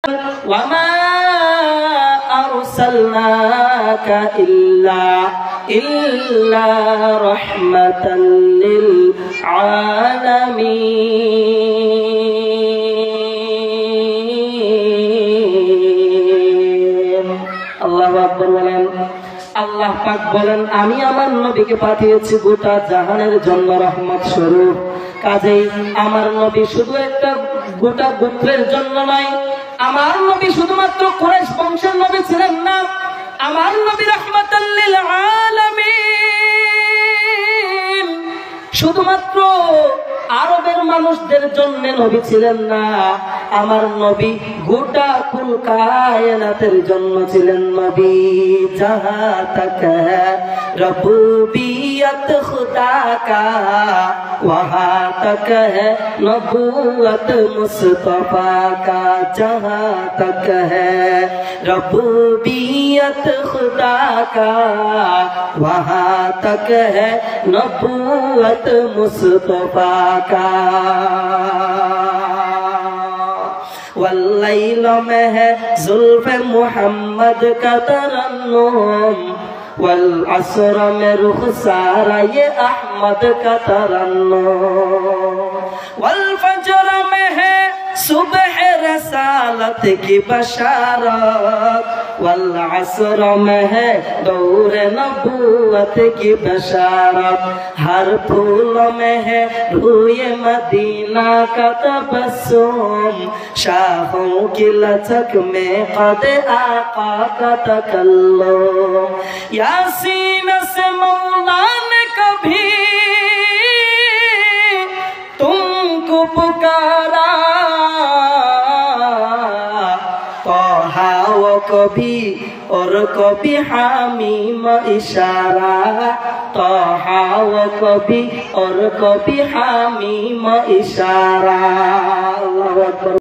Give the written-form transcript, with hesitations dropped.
وما أرسلناك إلا رحمة للعالمين الله أكبر বলেন আল্লাহ পাক বলেন আমি আমার নবীকে পাঠিয়েছি গোটা জাহানের জন্য রহমত স্বরূপ। কাজেই আমার নবী শুধু একটা গোটা গোত্রের জন্য নয়, আমার নবী শুধুমাত্র কুরাইশ বংশের নবী ছিলেন না, আমার নবী রাহমাতাল লিল আলামিন শুধুমাত্র আরবের মানুষদের জন্য নবী ছিলেন না, আমার নবী গোটা কুল কায়নাতের জন্য ছিলেন নবী। जहाँ तक है रबूबियत खुदा का वहाँ तक है नबूवत मुस्तफा का। जहाँ तक है रबूबियत खुदा का वहाँ तक है नबूवत मुस्तफा का। वल्लैल में है जुल्फ़े मुहम्मद का तरन्नुम, वल असर में रुखसारा ये अहमद का तरन्नुम, वल फजर में है सुबह रसालत की बशारत, वल असर में है दौर नबूवत की बशारत। हर फूल में है रूए मदीना का तबस्सुम, शाहों की लचक में कद आका का तकल्लुम। यासीन से मौला ने कभी तुमको पुकारा, तौहा वो कभी और कभी हामीम इशारा, तौहा वो कभी और कभी हामीम इशारा। अल्लाहु अकबर।